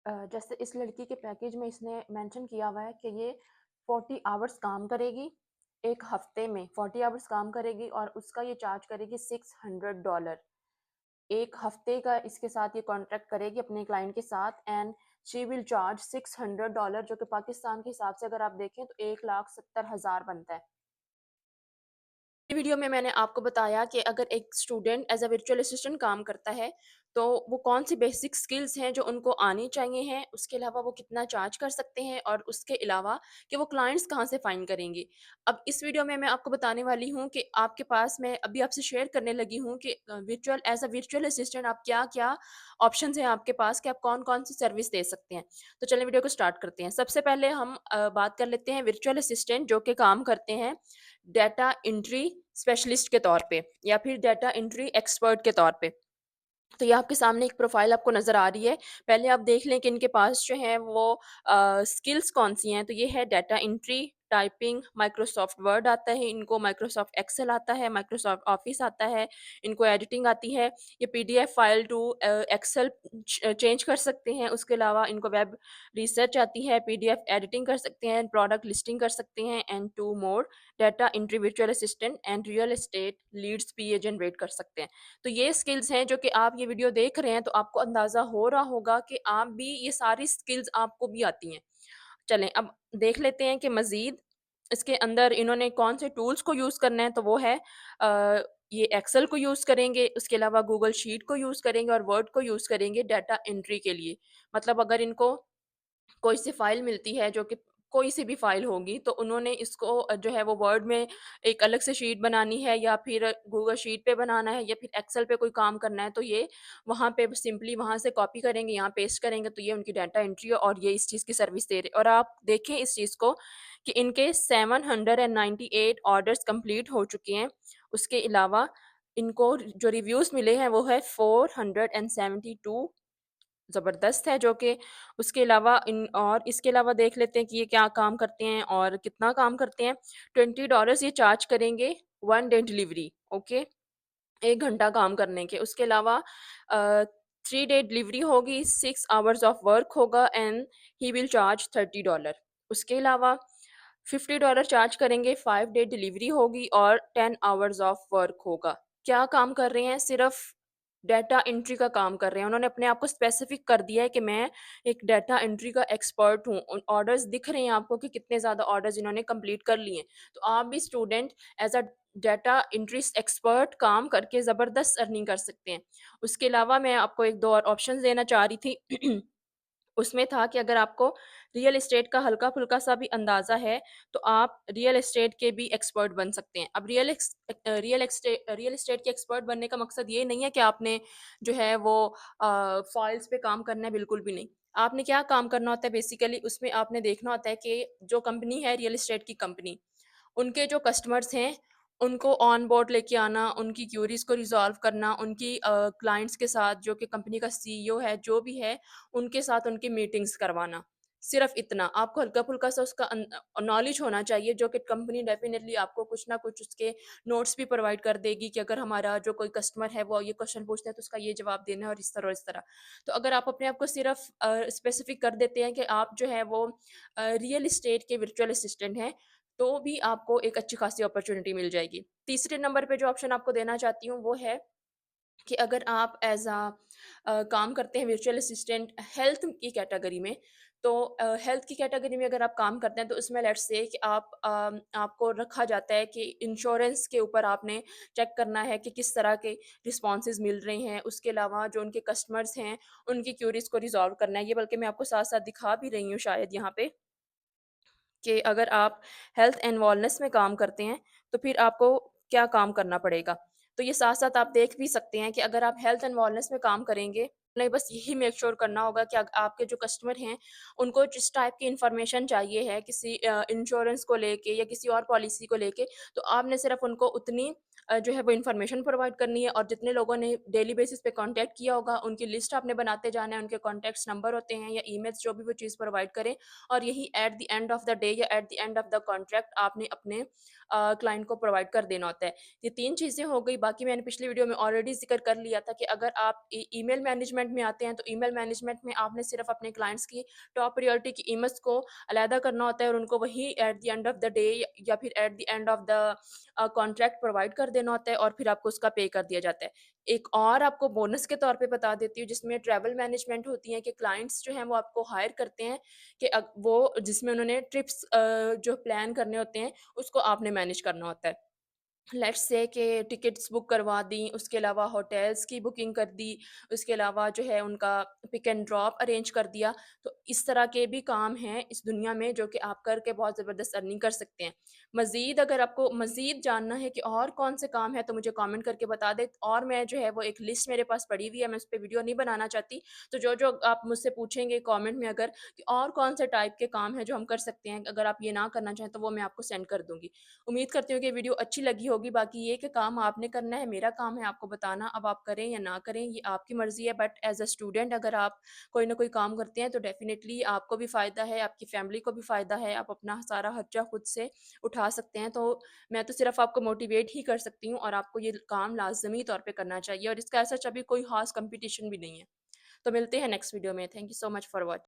जैसे इस लड़की के पैकेज में इसने मेंशन किया हुआ है कि ये 40 आवर्स काम करेगी, 1 हफ्ते में 40 आवर्स काम करेगी और उसका ये चार्ज करेगी $600। 1 हफ्ते का इसके साथ ये कॉन्ट्रैक्ट करेगी अपने क्लाइंट के साथ एंड शी विल चार्ज $600, जो कि पाकिस्तान के हिसाब से अगर आप देखें तो 1,70,000 बनता है। वीडियो में मैंने आपको बताया कि अगर एक student as a virtual assistant काम करता है तो वो कौन सी बेसिक स्किल्स हैं जो उनको आनी चाहिए हैं, उसके अलावा वो कितना चार्ज कर सकते हैं और उसके अलावा कि वो क्लाइंट्स कहाँ से फाइंड करेंगे। अब इस वीडियो में मैं आपको बताने वाली हूँ कि आपके पास मैं अभी आपसे शेयर करने लगी हूँ कि virtual as a virtual assistant आप क्या क्या ऑप्शन हैं आपके पास कि आप कौन कौन सी सर्विस दे सकते हैं। तो चलिए वीडियो को स्टार्ट करते हैं। सबसे पहले हम बात कर लेते हैं वर्चुअल असिस्टेंट जो कि काम करते हैं डेटा एंट्री स्पेशलिस्ट के तौर पे या फिर डेटा एंट्री एक्सपर्ट के तौर पे। तो ये आपके सामने एक प्रोफ़ाइल आपको नज़र आ रही है। पहले आप देख लें कि इनके पास जो है वो स्किल्स कौन-सी हैं। तो ये है data entry, typing, Microsoft word आता है इनको, माइक्रोसॉफ्ट एक्सेल आता है, माइक्रोसॉफ्ट ऑफ़िस आता है, इनको एडिटिंग आती है। ये PDF file to Excel change कर सकते हैं। उसके अलावा इनको वेब रिसर्च आती है, पीडीएफ एडिटिंग कर सकते हैं, प्रोडक्ट लिस्टिंग कर सकते हैं and to more. Data entry, virtual assistant and real estate leads पीए जनरेट कर सकते हैं। तो ये स्किल्स हैं जो कि आप ये वीडियो देख रहे हैं तो आपको अंदाज़ा हो रहा होगा कि आप भी ये सारी स्किल्स आपको भी आती हैं। चलें अब देख लेते हैं कि मज़ीद इसके अंदर इन्होंने कौन से टूल्स को यूज़ करना है, तो वो है ये एक्सेल को यूज़ करेंगे, उसके अलावा गूगल शीट को यूज़ करेंगे और वर्ड को यूज़ करेंगे डाटा एंट्री के लिए। मतलब अगर इनको कोई सी फ़ाइल मिलती है जो कि कोई सी भी फ़ाइल होगी तो उन्होंने इसको जो है वो वर्ड में एक अलग से शीट बनानी है या फिर गूगल शीट पे बनाना है या फिर एक्सेल पे कोई काम करना है तो ये वहाँ पे सिंपली वहाँ से कॉपी करेंगे, यहाँ पेस्ट करेंगे तो ये उनकी डाटा एंट्री है और ये इस चीज़ की सर्विस दे रहे और आप देखें इस चीज़ को कि इनके 798 ऑर्डर्स कंप्लीट हो चुके हैं। उसके अलावा इनको जो रिव्यूज़ मिले हैं वो है 472 ज़बरदस्त है जो कि उसके अलावा इन और इसके अलावा देख लेते हैं कि ये क्या काम करते हैं और कितना काम करते हैं। $20 ये चार्ज करेंगे 1 डे डिलीवरी, ओके? 1 घंटा काम करने के। उसके अलावा अ, 3 डे डिलीवरी होगी, 6 आवर्स ऑफ वर्क होगा एंड ही विल चार्ज $30। उसके अलावा $50 चार्ज करेंगे, 5 डे डिलीवरी होगी और 10 आवर्स ऑफ वर्क होगा। क्या काम कर रहे हैं? सिर्फ़ डाटा एंट्री का काम कर रहे हैं। उन्होंने अपने आप को स्पेसिफ़िक कर दिया है कि मैं एक डाटा एंट्री का एक्सपर्ट हूँ। ऑर्डर्स दिख रहे हैं आपको कि कितने ज़्यादा ऑर्डर्स इन्होंने कंप्लीट कर लिए हैं। तो आप भी student as a data entry expert काम करके ज़बरदस्त अर्निंग कर सकते हैं। उसके अलावा मैं आपको 1-2 और ऑप्शंस देना चाह रही थी। उसमें था कि अगर आपको रियल एस्टेट का हल्का-फुल्का सा भी अंदाज़ा है, तो आप रियल एस्टेट के भी एक्सपर्ट बन सकते हैं। अब रियल एस्टेट के एक्सपर्ट बनने का मकसद ये नहीं है कि आपने जो है वो फ़ाइल्स पे काम करना है, बिल्कुल भी नहीं। आपने क्या काम करना होता है बेसिकली उसमें आपने देखना होता है कि जो कंपनी है रियल एस्टेट की कंपनी, उनके जो कस्टमर्स हैं, उनको ऑन बोर्ड लेके आना, उनकी क्यूरीज़ को रिज़ॉल्व करना, उनकी क्लाइंट्स के साथ जो कि कंपनी का सीईओ है, जो भी है, उनके साथ उनकी मीटिंग्स करवाना। सिर्फ़ इतना, आपको हल्का-फुल्का सा उसका नॉलेज होना चाहिए जो कि कंपनी डेफ़िनिटली आपको कुछ ना कुछ उसके नोट्स भी प्रोवाइड कर देगी कि अगर हमारा जो कोई कस्टमर है वो ये क्वेश्चन पूछता है तो उसका ये जवाब देना है और इस तरह और इस तरह। तो अगर आप अपने आप को सिर्फ़ स्पेसिफ़िक कर देते हैं कि आप जो है वो रियल एस्टेट के वर्चुअल असिस्टेंट हैं, तो भी आपको एक अच्छी खासी अपॉर्च्युनिटी मिल जाएगी। तीसरे नंबर पे जो ऑप्शन आपको देना चाहती हूँ वो है कि अगर आप काम करते हैं वर्चुअल असिस्टेंट हेल्थ की कैटेगरी में, तो हेल्थ की कैटेगरी में अगर आप काम करते हैं तो उसमें लेट्स से कि आपको रखा जाता है कि इंश्योरेंस के ऊपर आपने चेक करना है कि किस तरह के रिस्पॉन्सेज़ मिल रहे हैं। उसके अलावा जो उनके कस्टमर्स हैं, उनकी क्यूरीज़ को रिज़ॉल्व करना है। ये बल्कि मैं आपको साथ-साथ दिखा भी रही हूँ शायद यहाँ पे। कि अगर आप हेल्थ एंड वेलनेस में काम करते हैं, तो फिर आपको क्या काम करना पड़ेगा। तो ये साथ-साथ आप देख भी सकते हैं कि अगर आप हेल्थ एंड वेलनेस में काम करेंगे, नहीं बस यही मेक श्योर करना होगा कि आपके जो कस्टमर हैं, उनको जिस टाइप की इन्फॉर्मेशन चाहिए है किसी इंश्योरेंस को लेके या किसी और पॉलिसी को लेके, तो आपने सिर्फ़ उनको उतनी जो है वो इन्फॉर्मेशन प्रोवाइड करनी है और जितने लोगों ने डेली बेसिस पे कॉन्टैक्ट किया होगा, उनकी लिस्ट आपने बनाते जाना है, उनके कॉन्टैक्ट्स नंबर होते हैं या ईमेल्स जो भी वो चीज़ प्रोवाइड करें और यही at the end of the day या at the end of the contract आपने अपने क्लाइंट को प्रोवाइड कर देना होता है। ये 3 चीज़ें हो गई, बाकी मैंने पिछली वीडियो में ऑलरेडी ज़िक्र कर लिया था कि अगर आप ईमेल मैनेजमेंट मैनेजमेंट में आते हैं, तो ईमेल मैनेजमेंट में आपने सिर्फ़ अपने क्लाइंट्स की टॉप प्रायोरिटी की ईमेल्स को अलहदा करना होता है और उनको वही eight the end of the day या फिर eight the end of the contract provide कर देना होता है और फिर आपको उसका पे कर दिया जाता है। एक और आपको बोनस के तौर पे बता देती हूँ, जिसमें ट्रैवल मैनेजमेंट होती है कि क्लाइंट्स जो हैं वो आपको हायर करते हैं कि वो जिसमें उन्होंने ट्रिप्स जो प्लान करने होते हैं, उसको आपने मैनेज करना होता है। लेट्स से कि टिकट्स बुक करवा दी, उसके अलावा होटल्स की बुकिंग कर दी, उसके अलावा जो है उनका पिक एंड ड्रॉप अरेंज कर दिया। तो इस तरह के भी काम हैं इस दुनिया में जो कि आप करके बहुत ज़बरदस्त अर्निंग कर सकते हैं। मज़ीद अगर आपको मज़ीद जानना है कि और कौन से काम हैं तो मुझे कमेंट करके बता दें और मैं जो है वो एक लिस्ट मेरे पास पड़ी हुई है, मैं उस पे वीडियो नहीं बनाना चाहती। तो जो-जो आप मुझसे पूछेंगे कमेंट में अगर कि और कौन से टाइप के काम हैं जो हम कर सकते हैं, अगर आप ये ना करना चाहें तो वो मैं आपको सेंड कर दूँगी। उम्मीद करती हूँ कि वीडियो अच्छी लगी होगी, बाकी ये कि काम आपने करना है, मेरा काम है आपको बताना, अब आप करें या ना करें ये आपकी मर्ज़ी है, बट एज़ अ स्टूडेंट अगर आप कोई ना कोई काम करते हैं तो डेफ़िनेटली आपको भी फ़ायदा है, आपकी फ़ैमिली को भी फ़ायदा है, आप अपना सारा खर्चा खुद से उठा सकते हैं। तो मैं तो सिर्फ़ आपको मोटिवेट ही कर सकती हूँ और आपको ये काम लाज़मी तौर पे करना चाहिए और इसका ऐसा अभी कोई ख़ास कॉम्पिटिशन भी नहीं है। तो मिलते हैं नेक्स्ट वीडियो में। Thank you so much for watching.